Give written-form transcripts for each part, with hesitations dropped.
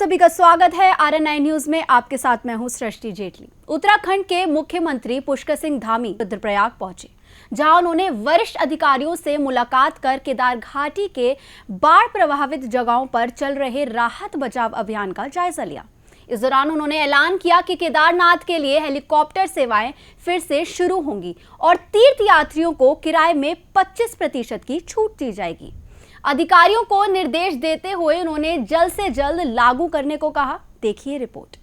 सभी का स्वागत है RN9 न्यूज में। आपके साथ मैं हूं सृष्टि जेटली। उत्तराखंड के मुख्यमंत्री पुष्कर सिंह धामी रुद्रप्रयाग पहुंचे, जहां उन्होंने वरिष्ठ अधिकारियों से मुलाकात कर केदार घाटी के बाढ़ प्रभावित जगहों पर चल रहे राहत बचाव अभियान का जायजा लिया। इस दौरान उन्होंने ऐलान किया कि केदारनाथ के लिए हेलीकॉप्टर सेवाएं फिर से शुरू होंगी और तीर्थयात्रियों को किराए में 25% की छूट दी जाएगी। अधिकारियों को निर्देश देते हुए उन्होंने जल्द से जल्द लागू करने को कहा। देखिए रिपोर्ट।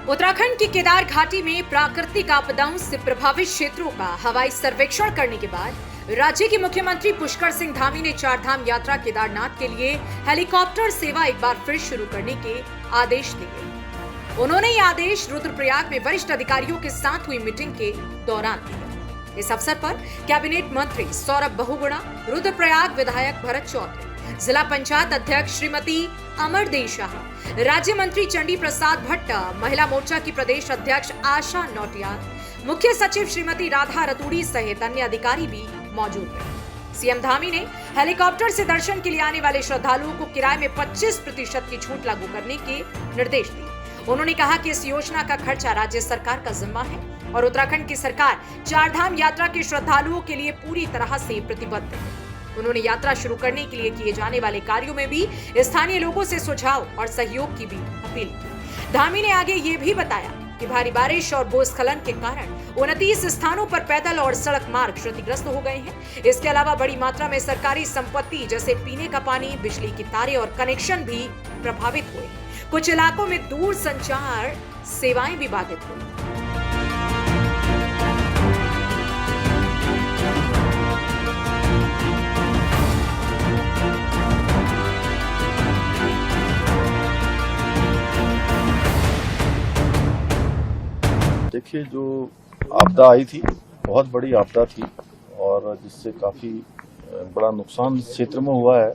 उत्तराखंड की केदार घाटी में प्राकृतिक आपदाओं से प्रभावित क्षेत्रों का हवाई सर्वेक्षण करने के बाद राज्य के मुख्यमंत्री पुष्कर सिंह धामी ने चारधाम यात्रा केदारनाथ के लिए हेलीकॉप्टर सेवा एक बार फिर शुरू करने के आदेश दिए। उन्होंने ये आदेश रुद्रप्रयाग में वरिष्ठ अधिकारियों के साथ हुई मीटिंग के दौरान दिए। इस अवसर पर कैबिनेट मंत्री सौरभ बहुगुणा, रुद्रप्रयाग विधायक भरत चौधरी, जिला पंचायत अध्यक्ष श्रीमती अमरदेव शाह, राज्य मंत्री चंडी प्रसाद भट्ट, महिला मोर्चा की प्रदेश अध्यक्ष आशा नौटियाल, मुख्य सचिव श्रीमती राधा रतूड़ी सहित अन्य अधिकारी भी मौजूद रहे। सीएम धामी ने हेलीकॉप्टर से दर्शन के लिए आने वाले श्रद्धालुओं को किराए में 25% की छूट लागू करने के निर्देश दिए। उन्होंने कहा कि इस योजना का खर्चा राज्य सरकार का जिम्मा है और उत्तराखंड की सरकार चारधाम यात्रा के श्रद्धालुओं के लिए पूरी तरह से प्रतिबद्ध है। उन्होंने यात्रा शुरू करने के लिए किए जाने वाले कार्यों में भी स्थानीय लोगों से सुझाव और सहयोग की भी अपील की। धामी ने आगे ये भी बताया कि भारी बारिश और भूस्खलन के कारण 29 स्थानों पर पैदल और सड़क मार्ग क्षतिग्रस्त हो गए हैं। इसके अलावा बड़ी मात्रा में सरकारी संपत्ति जैसे पीने का पानी, बिजली की तारें और कनेक्शन भी प्रभावित हुए। कुछ इलाकों में दूर संचार सेवाएं भी बाधित हुई। देखिए, जो आपदा आई थी बहुत बड़ी आपदा थी और जिससे काफ़ी बड़ा नुकसान क्षेत्र में हुआ है।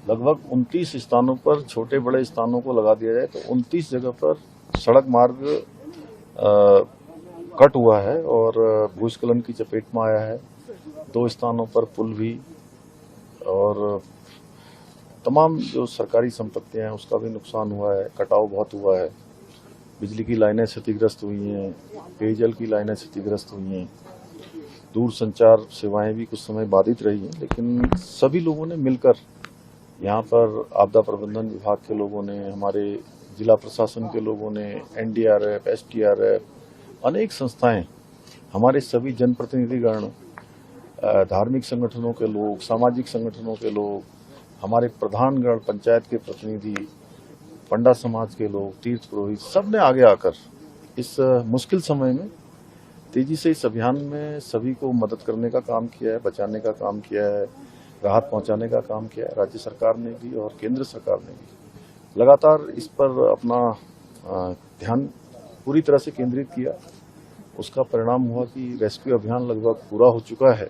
लगभग 29 स्थानों पर, छोटे बड़े स्थानों को लगा दिया जाए तो 29 जगह पर सड़क मार्ग कट हुआ है और भूस्खलन की चपेट में आया है। 2 स्थानों पर पुल भी और तमाम जो सरकारी संपत्तियां हैं उसका भी नुकसान हुआ है। कटाव बहुत हुआ है। बिजली की लाइनें क्षतिग्रस्त हुई हैं, पेयजल की लाइनें क्षतिग्रस्त हुई हैं, दूर संचार सेवाएं भी कुछ समय बाधित रही हैं। लेकिन सभी लोगों ने मिलकर, यहाँ पर आपदा प्रबंधन विभाग के लोगों ने, हमारे जिला प्रशासन के लोगों ने, NDRF, SDRF, अनेक संस्थाएं, हमारे सभी जनप्रतिनिधिगण, धार्मिक संगठनों के लोग, सामाजिक संगठनों के लोग, हमारे प्रधानगण, पंचायत के प्रतिनिधि, पंडा समाज के लोग, तीर्थ पुरोहित, सब ने आगे आकर इस मुश्किल समय में तेजी से इस अभियान में सभी को मदद करने का काम किया है, बचाने का काम किया है, राहत पहुंचाने का काम किया है। राज्य सरकार ने भी और केंद्र सरकार ने भी लगातार इस पर अपना ध्यान पूरी तरह से केंद्रित किया। उसका परिणाम हुआ कि रेस्क्यू अभियान लगभग पूरा हो चुका है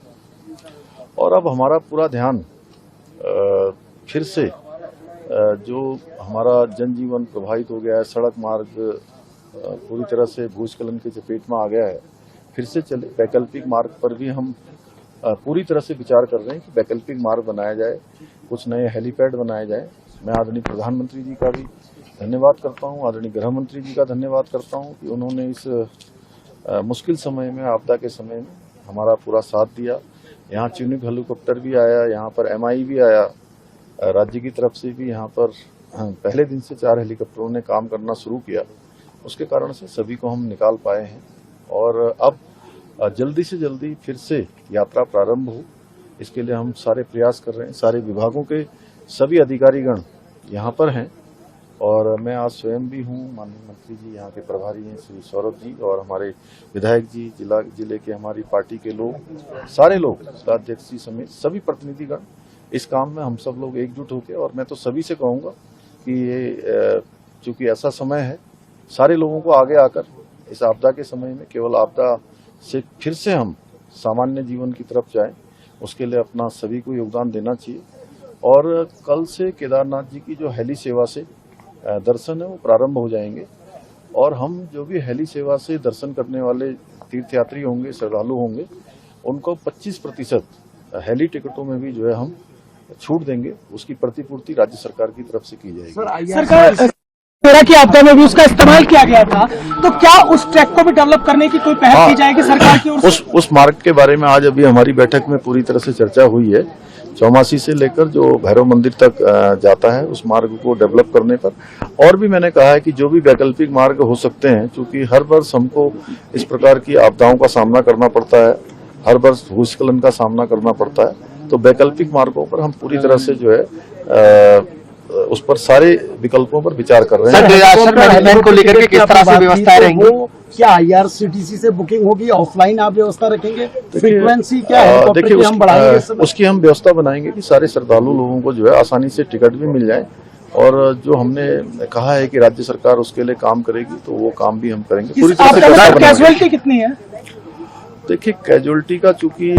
और अब हमारा पूरा ध्यान फिर से जो हमारा जनजीवन प्रभावित हो गया है, सड़क मार्ग पूरी तरह से भूस्खलन के चपेट में आ गया है, फिर से चले। वैकल्पिक मार्ग पर भी हम पूरी तरह से विचार कर रहे हैं कि वैकल्पिक मार्ग बनाया जाए, कुछ नए हेलीपैड बनाए जाए। मैं आदरणीय प्रधानमंत्री जी का भी धन्यवाद करता हूं, आदरणीय गृह मंत्री जी का धन्यवाद करता हूं कि उन्होंने इस मुश्किल समय में, आपदा के समय में हमारा पूरा साथ दिया। यहाँ चिनूक हेलीकॉप्टर भी आया, यहाँ पर MI भी आया, राज्य की तरफ से भी यहाँ पर पहले दिन से 4 हेलीकॉप्टरों ने काम करना शुरू किया। उसके कारण से सभी को हम निकाल पाए हैं और अब जल्दी से जल्दी फिर से यात्रा प्रारंभ हो, इसके लिए हम सारे प्रयास कर रहे हैं। सारे विभागों के सभी अधिकारीगण यहाँ पर हैं और मैं आज स्वयं भी हूँ। माननीय मंत्री जी यहाँ के प्रभारी हैं श्री सौरभ जी, और हमारे विधायक जी, जिले के हमारी पार्टी के लोग, सारे लोग, जिलाध्यक्ष जी समेत सभी प्रतिनिधिगण इस काम में हम सब लोग एकजुट होकर। और मैं तो सभी से कहूँगा कि ये चूंकि ऐसा समय है, सारे लोगों को आगे आकर इस आपदा के समय में केवल आपदा से फिर से हम सामान्य जीवन की तरफ जाएं, उसके लिए अपना सभी को योगदान देना चाहिए। और कल से केदारनाथ जी की जो हेली सेवा से दर्शन है वो प्रारंभ हो जाएंगे। और हम जो भी हेली सेवा से दर्शन करने वाले तीर्थयात्री होंगे, श्रद्धालु होंगे, उनको 25% हेली टिकटों में भी जो है हम छूट देंगे। उसकी प्रतिपूर्ति राज्य सरकार की तरफ से की जाएगी। सरकार की आपदा में भी उसका इस्तेमाल किया गया था, तो क्या उस ट्रैक को भी डेवलप करने की कोई पहल की जाएगी सरकार की ओर से? उस मार्ग के बारे में आज अभी हमारी बैठक में पूरी तरह से चर्चा हुई है। चौमासी से लेकर जो भैरव मंदिर तक जाता है उस मार्ग को डेवलप करने पर, और भी मैंने कहा है कि जो भी वैकल्पिक मार्ग हो सकते हैं, क्योंकि हर वर्ष हमको इस प्रकार की आपदाओं का सामना करना पड़ता है, हर वर्ष भूस्खलन का सामना करना पड़ता है, तो वैकल्पिक मार्गों पर हम पूरी तरह से जो है उस पर सारे विकल्पों पर विचार कर रहे हैं। डिजास्टर मैनेजमेंट को लेकर के किस तरह से व्यवस्थाएं रहेंगी? क्या IRCTC से बुकिंग होगी, ऑफलाइन आप व्यवस्था रखेंगे, फ्रीक्वेंसी क्या है? देखिए हम बढ़ाएंगे उसकी हम व्यवस्था बनाएंगे कि सारे श्रद्धालु लोगों को जो है आसानी से टिकट भी मिल जाए, और जो हमने कहा है कि राज्य सरकार उसके लिए काम करेगी, तो वो काम भी हम करेंगे पूरी तरह से। कैजुअलिटी कितनी है? देखिए कैजुअलिटी का चूंकि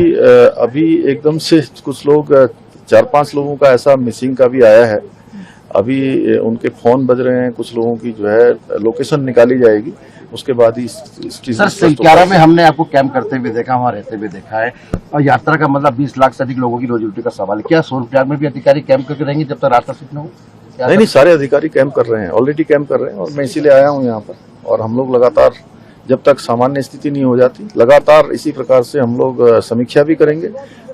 अभी एकदम से कुछ लोग 4-5 लोगों का ऐसा मिसिंग का भी आया है, अभी उनके फोन बज रहे हैं, कुछ लोगों की जो है लोकेशन निकाली जाएगी, उसके बाद ही सर 11 में हमने आपको कैंप करते हुए देखा, वहाँ रहते हुए देखा है, और यात्रा का मतलब 20 लाख से अधिक लोगों की रोजी रोटी का सवाल है। क्या सोनप्रयाग में भी अधिकारी कैंप करके रहेंगे जब तक रास्ता सूचना हो? नहीं, सारे अधिकारी कैंप कर रहे हैं, ऑलरेडी कैंप कर रहे हैं, और मैं इसीलिए आया हूँ यहाँ पर। और हम लोग लगातार जब तक सामान्य स्थिति नहीं हो जाती, लगातार इसी प्रकार से हम लोग समीक्षा भी करेंगे,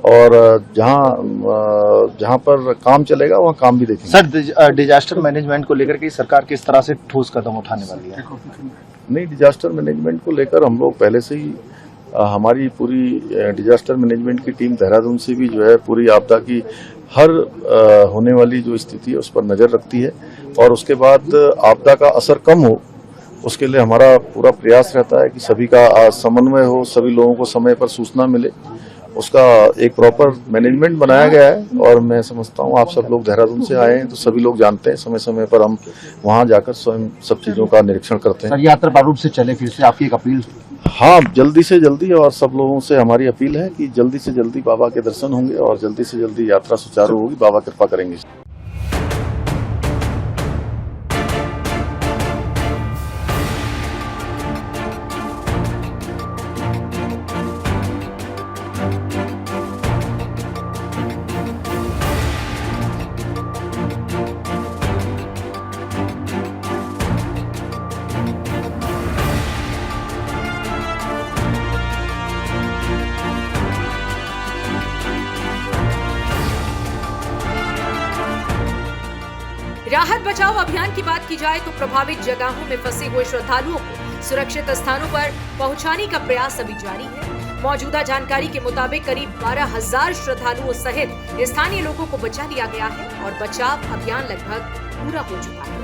और जहाँ पर काम चलेगा वहाँ काम भी देखेंगे। सर डिजास्टर मैनेजमेंट को लेकर के सरकार किस तरह से ठोस कदम उठाने वाली है? नहीं, डिजास्टर मैनेजमेंट को लेकर हम लोग पहले से ही हमारी पूरी डिजास्टर मैनेजमेंट की टीम देहरादून से भी जो है पूरी आपदा की हर होने वाली जो स्थिति है उस पर नजर रखती है, और उसके बाद आपदा का असर कम हो उसके लिए हमारा पूरा प्रयास रहता है कि सभी का समन्वय हो, सभी लोगों को समय पर सूचना मिले, उसका एक प्रॉपर मैनेजमेंट बनाया गया है। और मैं समझता हूँ आप सब लोग देहरादून से आए हैं तो सभी लोग जानते हैं, समय समय पर हम वहाँ जाकर स्वयं सब चीजों का निरीक्षण करते हैं। सर यात्रा प्रारूप से चले, फिर से आपकी एक अपील? हाँ, जल्दी से जल्दी, और सब लोगों से हमारी अपील है कि जल्दी से जल्दी बाबा के दर्शन होंगे और जल्दी से जल्दी यात्रा सुचारू होगी, बाबा कृपा करेंगे। राहत बचाव अभियान की बात की जाए तो प्रभावित जगहों में फंसे हुए श्रद्धालुओं को सुरक्षित स्थानों पर पहुंचाने का प्रयास अभी जारी है। मौजूदा जानकारी के मुताबिक करीब 12,000 श्रद्धालुओं सहित स्थानीय लोगों को बचा लिया गया है और बचाव अभियान लगभग पूरा हो चुका है।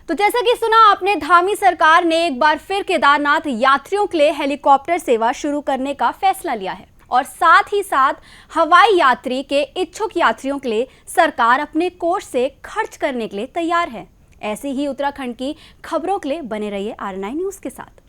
तो जैसा कि सुना आपने, धामी सरकार ने एक बार फिर केदारनाथ यात्रियों के लिए हेलीकॉप्टर सेवा शुरू करने का फैसला लिया है, और साथ ही साथ हवाई यात्री के इच्छुक यात्रियों के लिए सरकार अपने कोष से खर्च करने के लिए तैयार है। ऐसी ही उत्तराखंड की खबरों के लिए बने रहिए R9 न्यूज़ के साथ।